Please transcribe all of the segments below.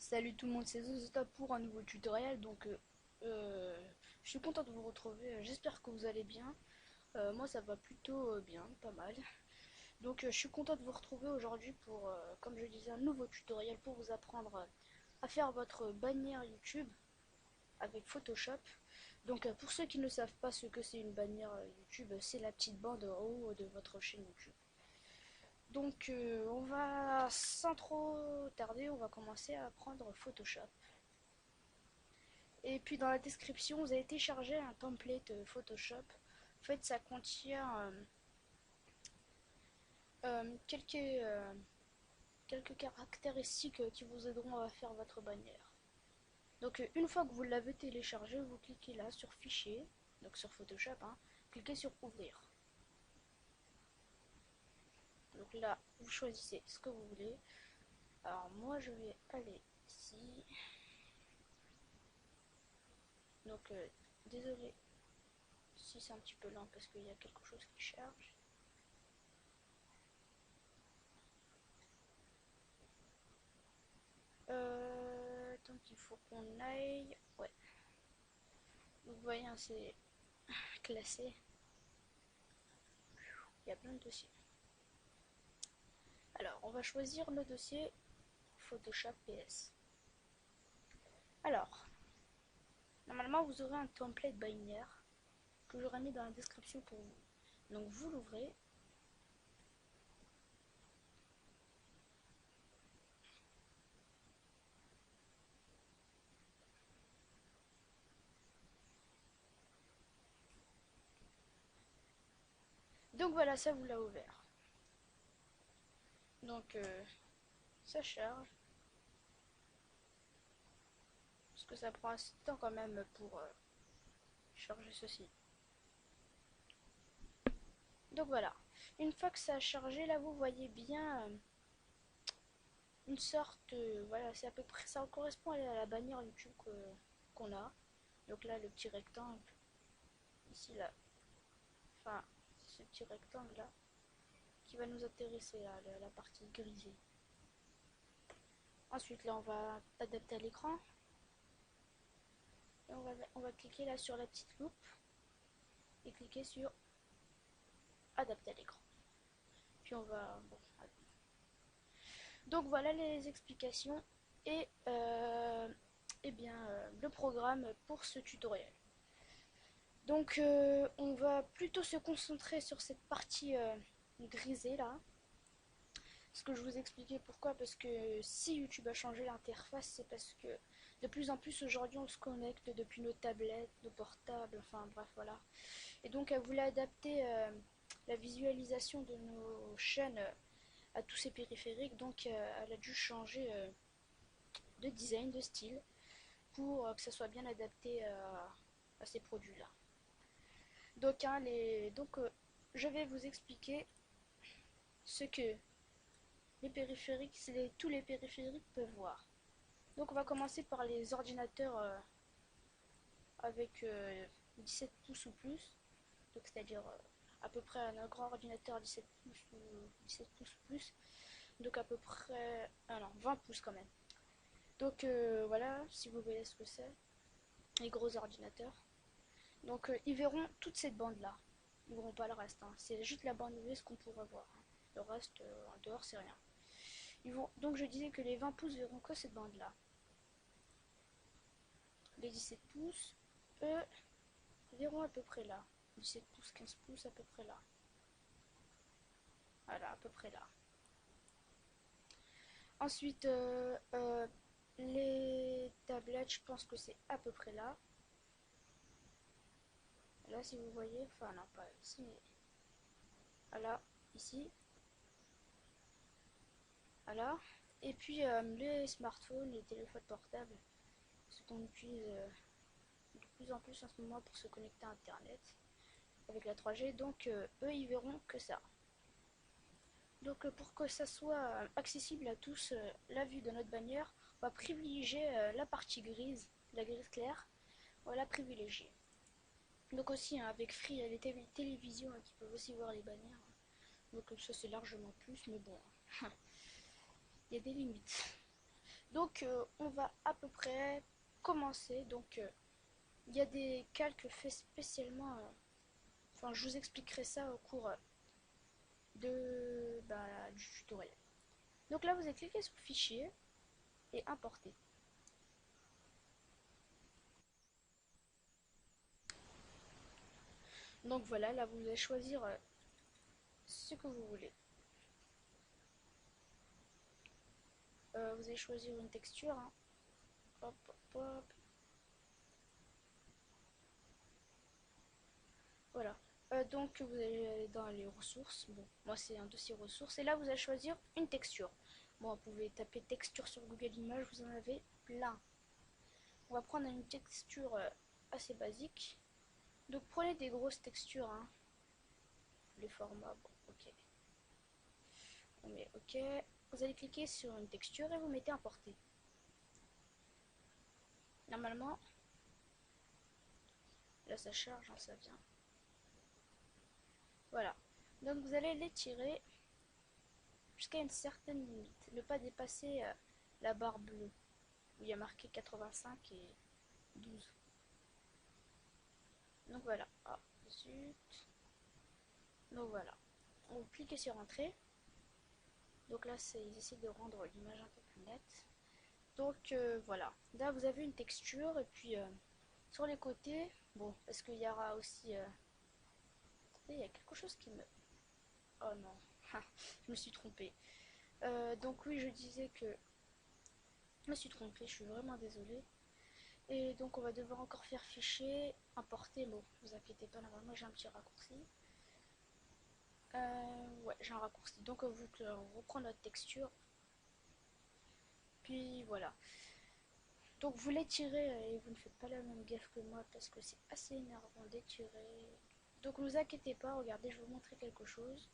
Salut tout le monde, c'est Zozota pour un nouveau tutoriel. Je suis content de vous retrouver. J'espère que vous allez bien. Moi, ça va plutôt bien, pas mal. Je suis content de vous retrouver aujourd'hui pour, comme je disais, un nouveau tutoriel pour vous apprendre à faire votre bannière YouTube avec Photoshop. Pour ceux qui ne savent pas ce que c'est une bannière YouTube, c'est la petite bande en haut de votre chaîne YouTube. On va, sans trop tarder, on va commencer à apprendre Photoshop. Et puis dans la description, vous allez télécharger un template Photoshop. En fait, ça contient quelques caractéristiques qui vous aideront à faire votre bannière. Une fois que vous l'avez téléchargé, vous cliquez là sur Fichier, donc sur Photoshop, hein, cliquez sur Ouvrir. Donc là, vous choisissez ce que vous voulez. Alors moi, je vais aller ici. Donc, désolé si c'est un petit peu lent parce qu'il y a quelque chose qui charge. Donc il faut qu'on aille. Ouais. Vous voyez, hein, c'est classé. Il y a plein de dossiers. Alors, on va choisir le dossier Photoshop PS. Alors, normalement, vous aurez un template bannière que j'aurai mis dans la description pour vous. Donc, vous l'ouvrez. Donc voilà, ça vous l'a ouvert. Donc, ça charge. Parce que ça prend assez de temps quand même pour charger ceci. Donc voilà. Une fois que ça a chargé, là vous voyez bien une sorte, voilà, c'est à peu près, ça correspond à la bannière YouTube qu'on a. Donc là, le petit rectangle, ici là, enfin, ce petit rectangle là, qui va nous intéresser là, la partie grisée. Ensuite là, on va adapter à l'écran. Et on va cliquer là sur la petite loupe et cliquer sur adapter à l'écran. Puis on va, bon, donc voilà les explications et le programme pour ce tutoriel. On va plutôt se concentrer sur cette partie grisée là. Ce que je vous expliquais pourquoi, parce que si YouTube a changé l'interface, c'est parce que de plus en plus aujourd'hui on se connecte depuis nos tablettes, nos portables, enfin bref voilà. Et donc elle voulait adapter la visualisation de nos chaînes à tous ces périphériques, donc elle a dû changer de design, de style, pour que ça soit bien adapté à ces produits-là. Je vais vous expliquer ce que les périphériques, tous les périphériques peuvent voir. Donc on va commencer par les ordinateurs avec 17 pouces ou plus, donc c'est-à-dire à peu près un grand ordinateur 17 pouces ou 17 pouces ou plus, donc à peu près, ah non, 20 pouces quand même. Voilà, si vous voyez ce que c'est, les gros ordinateurs. Ils verront toute cette bande là, ils verront pas le reste, hein. C'est juste la bande US qu'on pourra voir, hein. Le reste, en dehors, c'est rien. Donc je disais que les 20 pouces verront que cette bande là. Les 17 pouces, eux, verront à peu près là. 17 pouces, 15 pouces, à peu près là. Voilà, à peu près là. Ensuite, les tablettes, je pense que c'est à peu près là. Là, si vous voyez, enfin non, pas ici, mais voilà, ici. Voilà. Et puis les smartphones, les téléphones portables, ce qu'on utilise de plus en plus en ce moment pour se connecter à Internet avec la 3G. Eux, ils verront que ça. Pour que ça soit accessible à tous, la vue de notre bannière, on va privilégier la partie grise, la grise claire, on va la privilégier. Donc aussi, hein, avec Free, il y a les télévisions qui peuvent aussi voir les bannières. Donc ça c'est largement plus, mais bon, il y a des limites. Donc on va à peu près commencer. Donc il y a des calques faits spécialement, enfin je vous expliquerai ça au cours du tutoriel. Donc là vous allez cliquer sur fichier et importer. Donc voilà, là vous allez choisir ce que vous voulez. Vous allez choisir une texture, hein. Hop, hop, hop. Voilà. Donc vous allez aller dans les ressources. Bon, moi c'est un dossier ressources. Et là vous allez choisir une texture. Bon, vous pouvez taper texture sur Google Images, vous en avez plein. On va prendre une texture assez basique. Donc prenez des grosses textures, hein. Les formats, bon, ok. On met ok. Vous allez cliquer sur une texture et vous mettez importer. Normalement, là ça charge, hein, ça vient. Voilà. Donc vous allez l'étirer jusqu'à une certaine limite. Ne pas dépasser la barre bleue où il y a marqué 85 et 12. Donc voilà. Ah, zut. Donc voilà. On clique sur entrée. Donc là, ils essaient de rendre l'image un peu plus nette. Donc voilà. Là, vous avez une texture et puis sur les côtés, bon, parce qu'il y aura aussi. Attendez, il y a quelque chose qui me. Oh non, je me suis trompée. Donc oui, je disais que je me suis trompée, je suis vraiment désolée. Et donc on va devoir encore faire fichier, importer, bon, vous inquiétez pas, normalement j'ai un petit raccourci. Ouais, j'ai un raccourci. Donc on reprend notre texture. Puis voilà. Donc vous l'étirez et vous ne faites pas la même gaffe que moi parce que c'est assez énervant d'étirer. Donc ne vous inquiétez pas, regardez, je vais vous montrer quelque chose.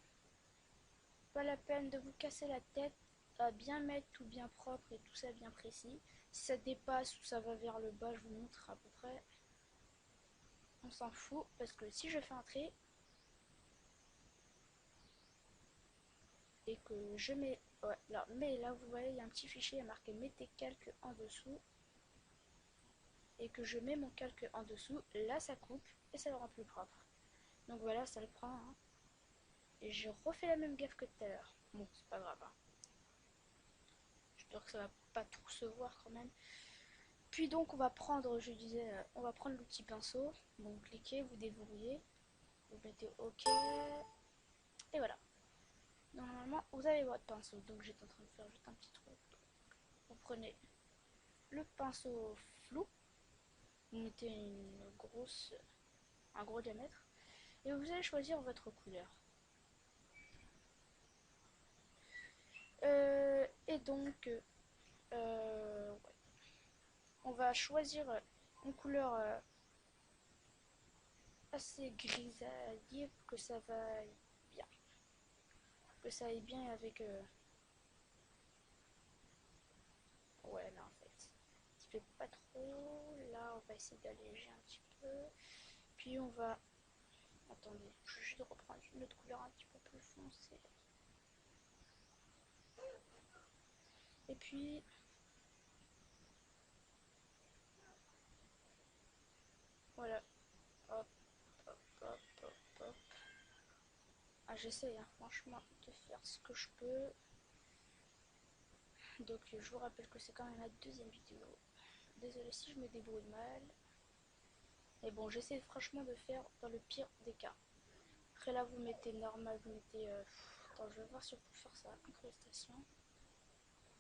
Pas la peine de vous casser la tête à bien mettre tout bien propre et tout ça bien précis. Si ça dépasse ou ça va vers le bas, je vous montre à peu près. On s'en fout parce que si je fais un trait et que je mets, ouais, là, mais là vous voyez il y a un petit fichier marqué mettez calque en dessous et que je mets mon calque en dessous, là ça coupe et ça le rend plus propre. Donc voilà, ça le prend, hein. Et j'ai refait la même gaffe que tout à l'heure. Bon, c'est pas grave, hein. J'espère que ça va pas trop se voir quand même. Puis donc on va prendre, je disais, on va prendre l'outil pinceau. Donc cliquez, vous déverrouillez, vous mettez OK. Et voilà. Normalement, vous avez votre pinceau. Donc j'étais en train de faire juste un petit truc. Vous prenez le pinceau flou, vous mettez un gros diamètre, et vous allez choisir votre couleur. Et donc, ouais. On va choisir une couleur assez grisaille pour que ça aille bien. Que ça aille bien avec... Ouais, là en fait. Il fait pas trop. Là, on va essayer d'alléger un petit peu. Puis on va... Attendez, je vais juste reprendre une autre couleur un petit peu plus foncée. Et puis... Voilà. Hop, hop, hop, hop, hop. Ah, j'essaye, hein, franchement, de faire ce que je peux. Donc, je vous rappelle que c'est quand même la deuxième vidéo. Désolée si je me débrouille mal. Mais bon, j'essaie franchement de faire dans le pire des cas. Après là, vous mettez normal, vous mettez... Attends, je vais voir si on peut faire ça. Incrustation.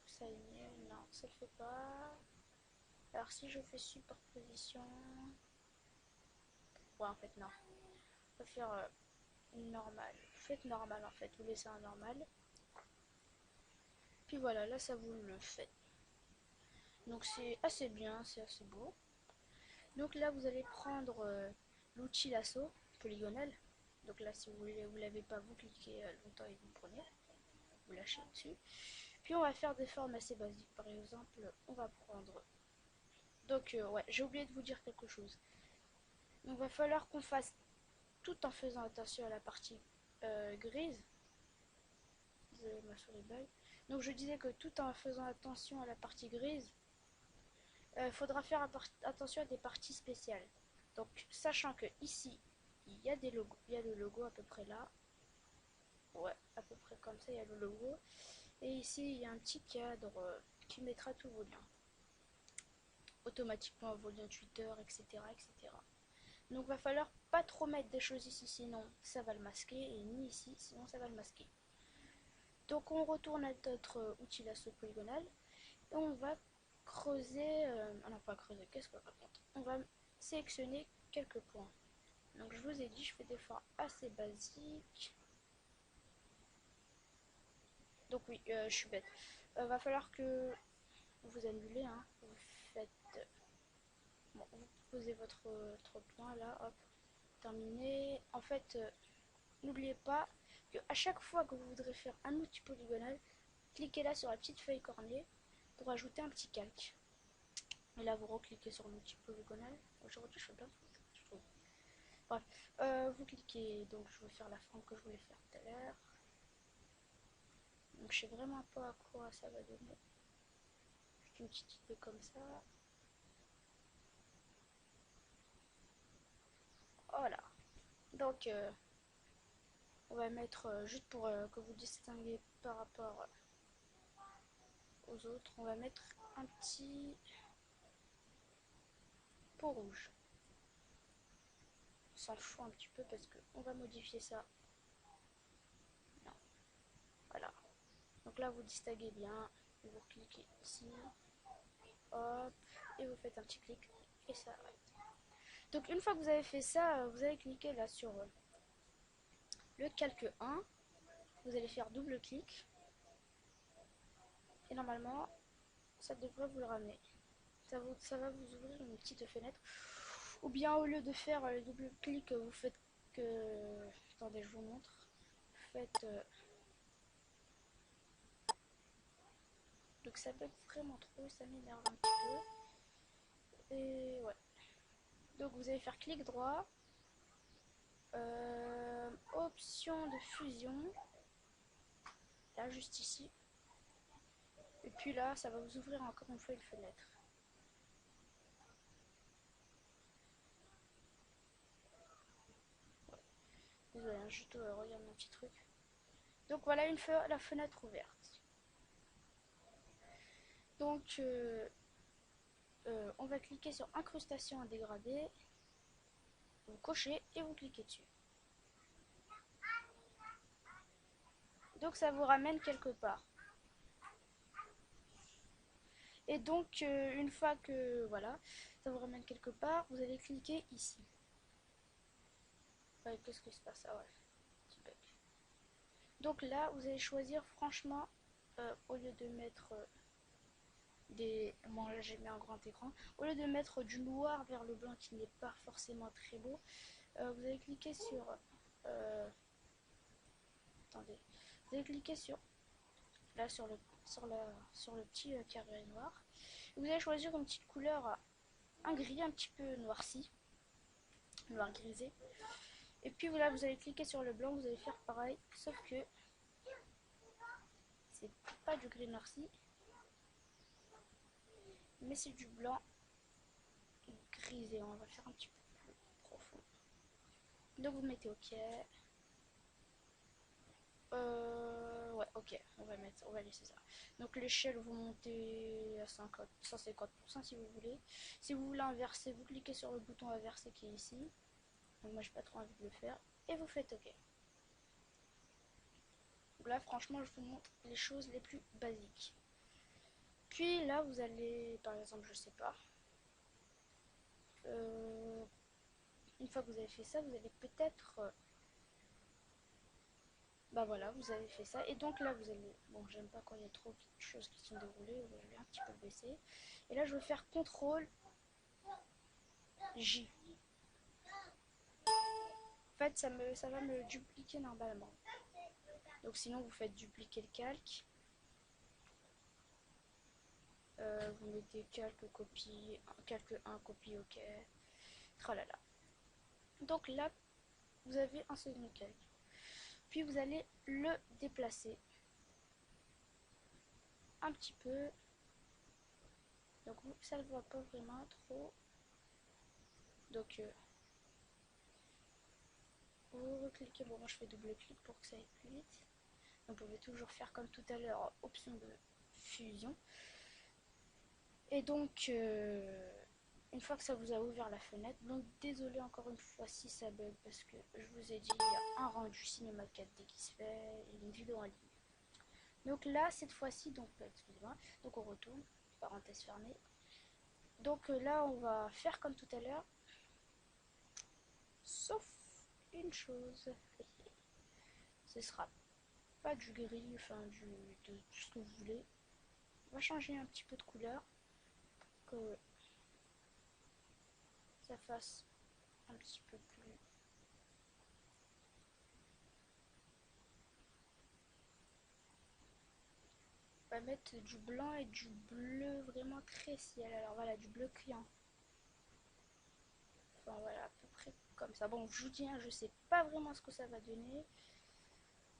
Ça est mieux. Non, ça le fait pas. Alors si je fais superposition... Ouais, en fait, non. On va faire normal. Faites normal, en fait. Vous laissez un normal. Puis voilà, là, ça vous le fait. Donc c'est assez bien, c'est assez beau. Donc là, vous allez prendre l'outil lasso polygonal. Donc là, si vous ne l'avez pas, vous cliquez longtemps et vous le prenez. Vous lâchez dessus. Puis on va faire des formes assez basiques. Par exemple, on va prendre... Donc ouais, j'ai oublié de vous dire quelque chose. Donc il va falloir qu'on fasse tout en faisant attention à la partie grise. Désolé, ma souris bug. Donc je disais que tout en faisant attention à la partie grise, il faudra faire attention à des parties spéciales. Donc sachant que ici, il y a des logos, il y a le logo à peu près là. Ouais, à peu près comme ça, il y a le logo. Et ici, il y a un petit cadre qui mettra tous vos liens. Automatiquement vos liens Twitter, etc. etc. Donc va falloir pas trop mettre des choses ici, sinon ça va le masquer, et ni ici, sinon ça va le masquer. Donc on retourne à notre outil lasso polygonal, et on va creuser, non pas creuser, qu'est-ce qu'on raconte? On va sélectionner quelques points. Donc je vous ai dit, je fais des formes assez basiques. Donc oui, je suis bête. Va falloir que vous annulez, hein. Vous faites... Bon, vous posez votre point là, hop, terminé. En fait, n'oubliez pas que à chaque fois que vous voudrez faire un outil polygonal, cliquez là sur la petite feuille cornée pour ajouter un petit calque. Et là, vous recliquez sur l'outil polygonal. Aujourd'hui, je fais plein de trucs, je trouve. Bref, vous cliquez, donc je vais faire la forme que je voulais faire tout à l'heure. Donc je sais vraiment pas à quoi ça va donner. Juste une petite idée comme ça. Voilà. Donc on va mettre, juste pour que vous distinguez par rapport aux autres, on va mettre un petit pot rouge. On s'en fout un petit peu parce qu'on va modifier ça. Non. Voilà. Donc là vous distinguez bien. Vous cliquez ici. Hop. Et vous faites un petit clic. Et ça arrête. Donc une fois que vous avez fait ça, vous allez cliquer là sur le calque 1. Vous allez faire double clic. Et normalement, ça devrait vous le ramener. Ça va vous ouvrir une petite fenêtre. Ou bien au lieu de faire le double clic, vous faites que... Attendez, je vous montre. Vous faites... Donc ça bug vraiment trop, ça m'énerve un petit peu. Et ouais. Donc vous allez faire clic droit. Option de fusion. Là, juste ici. Et puis là, ça va vous ouvrir encore une fois une fenêtre. Ouais. Désolé, hein, je dois regarder un petit truc. Donc voilà une fois la fenêtre ouverte. Donc on va cliquer sur incrustation à dégrader. Vous cochez et vous cliquez dessus. Donc ça vous ramène quelque part. Et donc une fois que voilà, ça vous ramène quelque part, vous allez cliquer ici. Ouais, qu'est-ce qui se passe? Ah ouais, petit bug. Donc là, vous allez choisir franchement, au lieu de mettre des... Bon là j'ai mis un grand écran. Au lieu de mettre du noir vers le blanc qui n'est pas forcément très beau, vous allez cliquer sur... attendez. Vous allez cliquer sur... Là sur le petit carré noir. Vous allez choisir une petite couleur, un gris un petit peu noirci. Noir grisé. Et puis voilà, vous allez cliquer sur le blanc, vous allez faire pareil. Sauf que c'est pas du gris noirci. Mais c'est du blanc grisé. On va faire un petit peu plus profond. Donc vous mettez OK. Ouais, ok, on va laisser ça. Donc l'échelle, vous montez à 150% si vous voulez. Si vous voulez inverser, vous cliquez sur le bouton inverser qui est ici. Donc moi j'ai pas trop envie de le faire. Et vous faites OK. Donc là franchement je vous montre les choses les plus basiques. Puis là vous allez, par exemple, je sais pas. Une fois que vous avez fait ça, vous allez peut-être... bah voilà, vous avez fait ça. Et donc là, vous allez... Bon, j'aime pas quand il y a trop de choses qui sont déroulées. Je vais un petit peu baisser. Et là, je vais faire CTRL J. En fait, ça va me dupliquer normalement. Donc sinon, vous faites dupliquer le calque. Vous mettez calque, copie, calque 1, copie, OK. Tralala. Donc là, vous avez un second calque. Puis vous allez le déplacer. un petit peu. Donc ça ne va pas vraiment trop. Donc vous recliquez, bon moi je fais double clic pour que ça aille plus vite. Vous pouvez toujours faire comme tout à l'heure, option de fusion. Et donc une fois que ça vous a ouvert la fenêtre, donc désolé encore une fois si ça bug parce que je vous ai dit il y a un rendu cinéma 4D qui se fait et une vidéo en ligne. Donc là cette fois-ci, donc excusez-moi, donc on retourne, parenthèse fermée. Donc là on va faire comme tout à l'heure, sauf une chose, ce sera pas du gris, enfin de tout ce que vous voulez. On va changer un petit peu de couleur pour que ça fasse un petit peu plus. On va mettre du blanc et du bleu vraiment très ciel. Alors voilà, du bleu client. Enfin voilà, à peu près comme ça. Bon, je vous dis, hein, je sais pas vraiment ce que ça va donner.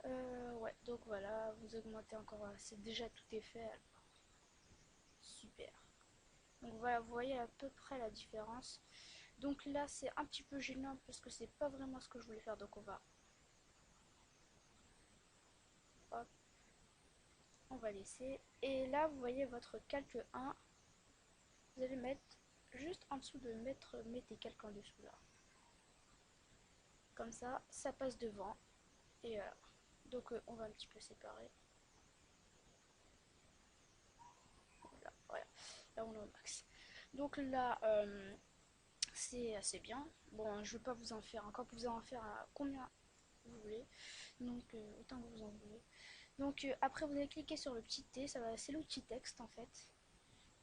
Ouais, donc voilà, vous augmentez encore. C'est déjà tout est fait. Alors. Super. Donc voilà, vous voyez à peu près la différence. Donc là, c'est un petit peu gênant parce que c'est pas vraiment ce que je voulais faire. Donc on va. Hop. On va laisser. Et là, vous voyez votre calque 1. Vous allez mettre juste en dessous de mettez calque en dessous là. Comme ça, ça passe devant. Et voilà. Donc on va un petit peu séparer. Voilà. Là on est au max. Donc là, c'est assez bien. Bon, je ne vais pas vous en faire encore. Vous en faire à combien vous voulez. Donc autant que vous en voulez. Donc après vous allez cliquer sur le petit T. C'est l'outil texte en fait.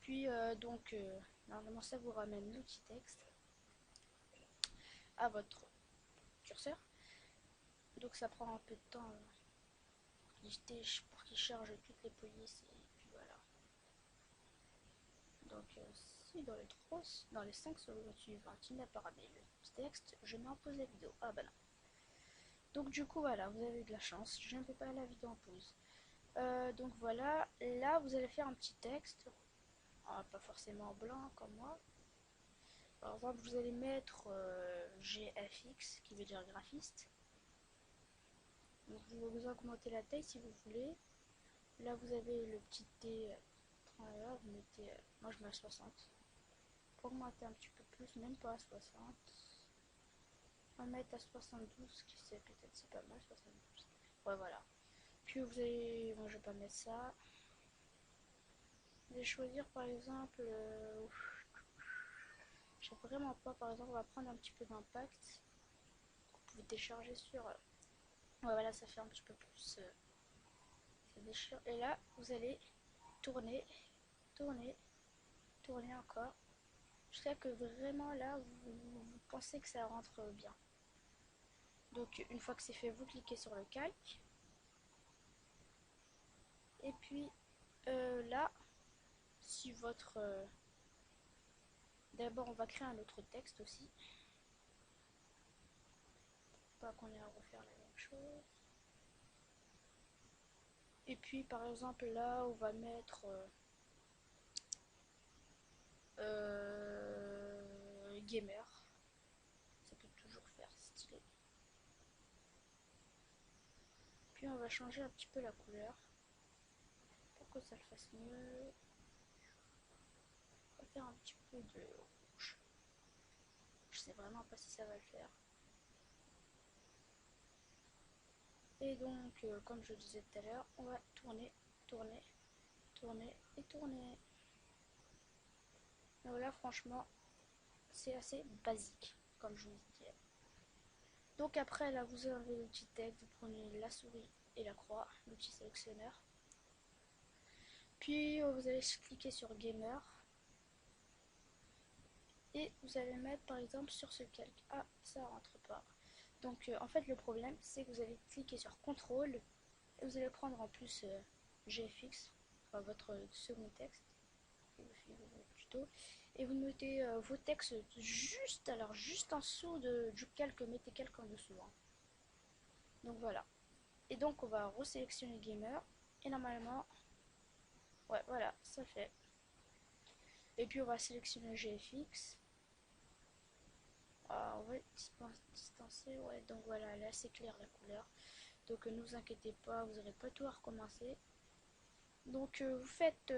Puis donc normalement ça vous ramène l'outil texte à votre curseur. Donc ça prend un peu de temps pour qu'il charge toutes les polices et puis voilà. Donc si dans les 5 secondes suivantes il n'a pas ramené le texte, je mets en pause la vidéo. Ah bah non. Donc du coup voilà, vous avez de la chance, je ne fais pas la vidéo en pause. Donc voilà, là vous allez faire un petit texte, pas forcément blanc comme moi. Par exemple vous allez mettre GFX qui veut dire graphiste. Donc vous augmentez la taille si vous voulez. Là vous avez le petit T, vous mettez, moi je mets à 60. Pour augmenter un petit peu plus, même pas à 60. On va mettre à 72, qui sait, peut-être c'est pas mal, 72. Ouais voilà. Puis vous allez, moi je vais pas mettre ça. Vous allez choisir par exemple, je sais vraiment pas, par exemple on va prendre un petit peu d'impact. Vous pouvez télécharger sur, ouais voilà ça fait un petit peu plus, ça déchire. Et là vous allez tourner, tourner, tourner encore. Jusqu'à que vraiment là vous pensez que ça rentre bien. Donc une fois que c'est fait, vous cliquez sur le calque. Et puis là, si votre... D'abord on va créer un autre texte aussi. Pas qu'on ait à refaire la même chose. Et puis par exemple là on va mettre gamer. Ça peut toujours faire stylé. Puis on va changer un petit peu la couleur pour que ça le fasse mieux. On va faire un petit peu de rouge. Je sais vraiment pas si ça va le faire. Et donc comme je disais tout à l'heure, on va tourner, tourner, tourner et tourner. Et voilà, franchement c'est assez basique comme je vous disais. Donc après là vous avez l'outil texte, vous prenez la souris et la croix, l'outil sélectionneur. Puis vous allez cliquer sur gamer. Et vous allez mettre par exemple sur ce calque. Ah, ça rentre pas. Donc en fait le problème c'est que vous allez cliquer sur contrôle et vous allez prendre en plus GFX, enfin votre second texte, tuto, et vous mettez vos textes juste, alors juste en dessous du calque, mettez calque en dessous. Hein. Donc voilà. Et donc on va resélectionner gamer et normalement Ouais, voilà, ça fait. Et puis on va sélectionner le GFX. Ah, on va distancer, ouais, donc voilà, elle est assez claire la couleur. Donc ne vous inquiétez pas, vous n'aurez pas tout à recommencer. Donc vous faites,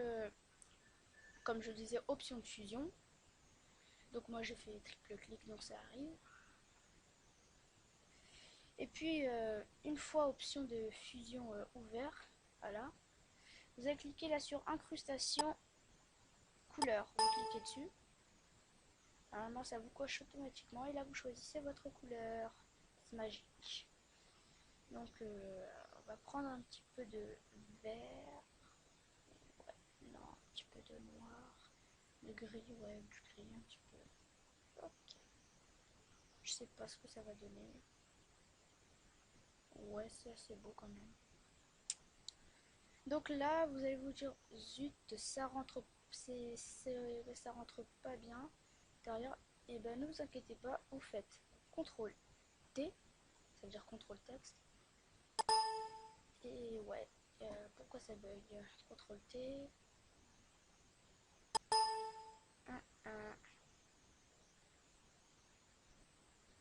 comme je disais, option de fusion. Donc moi j'ai fait triple clic, donc ça arrive. Et puis une fois option de fusion ouvert, voilà, vous allez cliquer là sur incrustation couleur. Vous cliquez dessus. Normalement ça vous coche automatiquement et là vous choisissez votre couleur. C'est magique. Donc on va prendre un petit peu de vert. Ouais, non, un petit peu de noir. De gris, ouais, du gris un petit peu. Ok. Je sais pas ce que ça va donner. Ouais, c'est assez beau quand même. Donc là, vous allez vous dire, zut, ça rentre, ça rentre pas bien derrière. Et ben ne vous inquiétez pas, vous faites CTRL T, ça veut dire contrôle texte. Et ouais, pourquoi ça bug? CTRL T. 1, 1.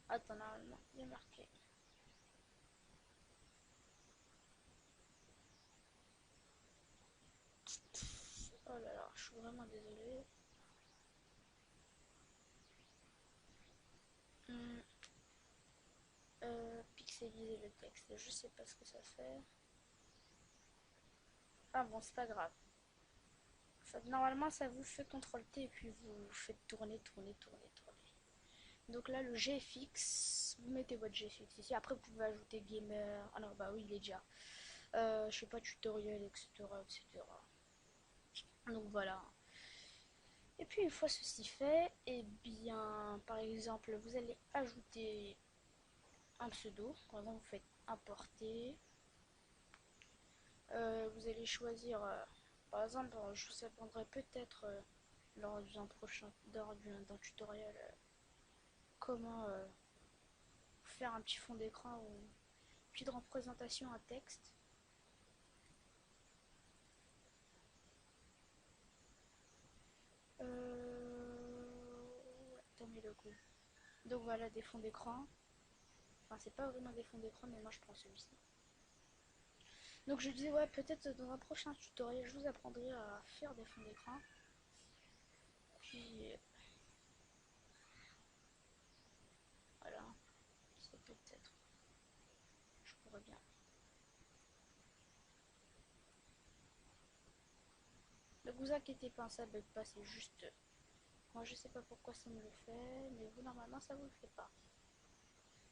Attends, normalement, il y a marqué. Oh là là, je suis vraiment désolée. Hmm, pixeliser le texte, je sais pas ce que ça fait. Ah bon, c'est pas grave. Normalement, ça vous fait CTRL T et puis vous faites tourner, tourner, tourner, tourner. Donc là, le GFX, vous mettez votre GFX ici. Après, vous pouvez ajouter gamer. Ah non, bah oui, il est déjà. Je sais pas, tutoriel, etc., etc. Donc voilà. Et puis, une fois ceci fait, et bien, par exemple, vous allez ajouter un pseudo. Par exemple, vous faites importer. Vous allez choisir, par exemple, je vous apprendrai peut-être lors d'un tutoriel comment faire un petit fond d'écran ou une petite représentation à texte. Dans mes logos. Donc voilà des fonds d'écran. Enfin, c'est pas vraiment des fonds d'écran, mais moi je prends celui-ci. Donc je disais, ouais, peut-être dans un prochain tutoriel, je vous apprendrai à faire des fonds d'écran. Puis voilà, c'est peut-être. Je pourrais bien. Ne vous inquiétez pas, ça bug pas, c'est juste. Moi je sais pas pourquoi ça me le fait, mais vous normalement ça vous le fait pas.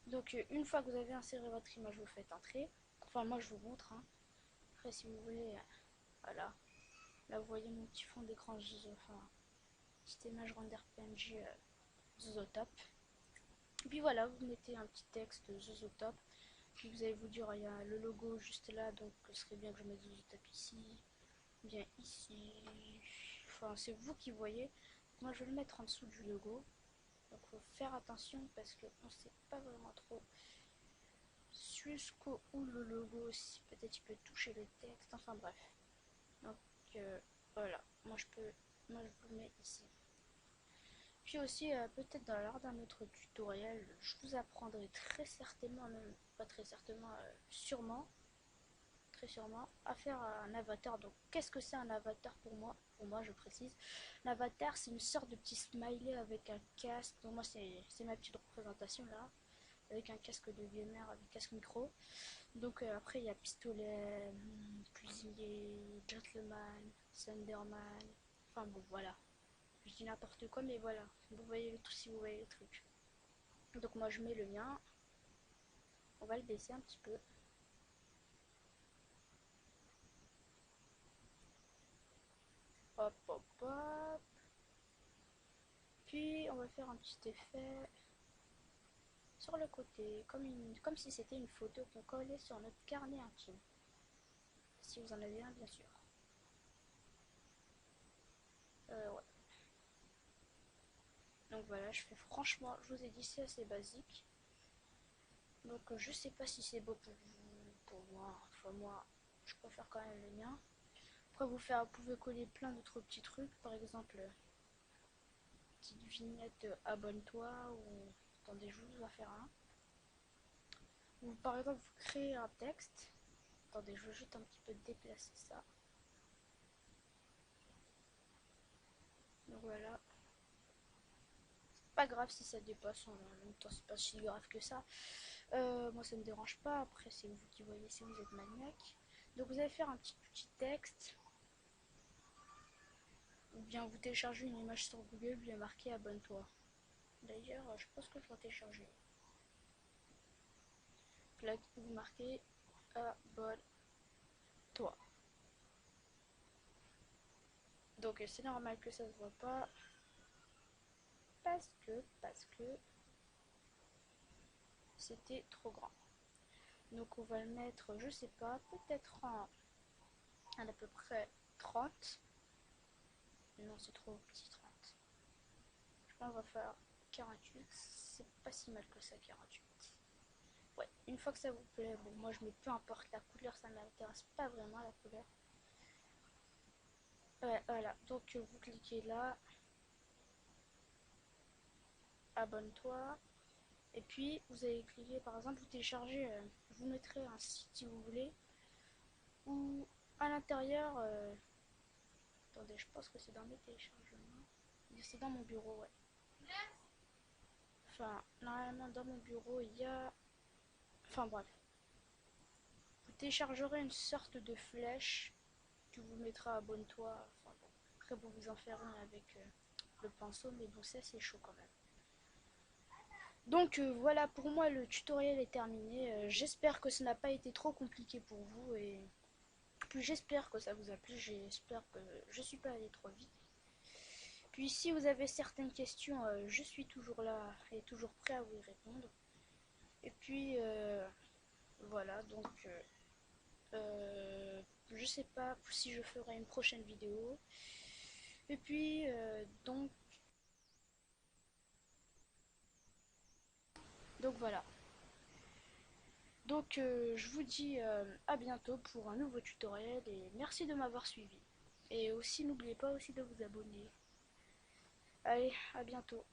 Donc une fois que vous avez inséré votre image, vous faites entrer. Enfin moi je vous montre. Hein. Après si vous voulez, voilà. Là vous voyez mon petit fond d'écran, enfin, petite image render PNG Zozotop. Et puis voilà, vous mettez un petit texte Zozotop. Puis vous allez vous dire, il y a le logo juste là, donc ce serait bien que je mette Zozotop ici. Bien ici. Enfin, c'est vous qui voyez. Moi, je vais le mettre en dessous du logo. Donc, il faut faire attention parce qu'on ne sait pas vraiment trop jusqu'où le logo, si peut-être il peut toucher le texte. Enfin, bref. Donc, voilà. Moi, je le mets ici. Puis aussi, peut-être lors d'un autre tutoriel, je vous apprendrai très certainement, même pas très certainement, sûrement, très sûrement, à faire un avatar. Donc, qu'est-ce que c'est un avatar pour moi? Pour moi, je précise. L'avatar, c'est une sorte de petit smiley avec un casque. Donc, moi, c'est ma petite représentation là, avec un casque de gamer, avec casque micro. Donc, après, il y a pistolet, cuisinier, gentleman, Thunderman. Enfin, bon, voilà. Je dis n'importe quoi, mais voilà. Vous voyez le tout si vous voyez le truc. Donc, moi, je mets le mien. On va le baisser un petit peu. Hop, hop, hop. Puis on va faire un petit effet sur le côté, comme si c'était une photo qu'on collait sur notre carnet intime. Si vous en avez un, bien sûr. Ouais. Donc voilà, je fais franchement, je vous ai dit, c'est assez basique. Donc je sais pas si c'est beau pour vous, pour moi. Enfin, moi, je préfère quand même le mien. Après vous pouvez coller plein d'autres petits trucs, par exemple petite vignette abonne-toi ou attendez je vous en faire un. Ou par exemple vous créez un texte. Attendez je veux juste un petit peu déplacer ça. Donc voilà. Pas grave si ça dépasse, en même temps c'est pas si grave que ça. Moi ça me dérange pas, après c'est vous qui voyez si vous êtes maniaque. Donc vous allez faire un petit texte. Ou bien vous téléchargez une image sur Google, bien marqué abonne-toi. D'ailleurs je pense que je vais télécharger. Là vous marquez abonne-toi. Donc c'est normal que ça se voit pas. Parce que c'était trop grand. Donc on va le mettre, je sais pas, peut-être en à peu près 30. Non, c'est trop petit, 30. Je pense qu'on va faire 48. C'est pas si mal que ça, 48. Ouais, une fois que ça vous plaît, bon, moi je mets peu importe la couleur, ça m'intéresse pas vraiment la couleur. Ouais, voilà, donc vous cliquez là, abonne-toi. Et puis vous allez cliquer, par exemple, vous téléchargez, vous mettrez un site si vous voulez. Ou à l'intérieur, attendez, je pense que c'est dans mes téléchargements. C'est dans mon bureau, ouais. Enfin, normalement dans mon bureau, il y a... Enfin bref. Vous téléchargerez une sorte de flèche que vous mettrez abonne-toi. Enfin, bon. Après, vous vous en ferez un avec le pinceau, mais bon, c'est chaud quand même. Donc voilà, pour moi le tutoriel est terminé. J'espère que ça n'a pas été trop compliqué pour vous et puis j'espère que ça vous a plu. J'espère que je suis pas allé trop vite. Puis si vous avez certaines questions, je suis toujours là et toujours prêt à vous y répondre. Et puis voilà, donc je sais pas si je ferai une prochaine vidéo. Et puis donc voilà. Donc je vous dis à bientôt pour un nouveau tutoriel et merci de m'avoir suivi. Et aussi n'oubliez pas aussi de vous abonner. Allez, à bientôt.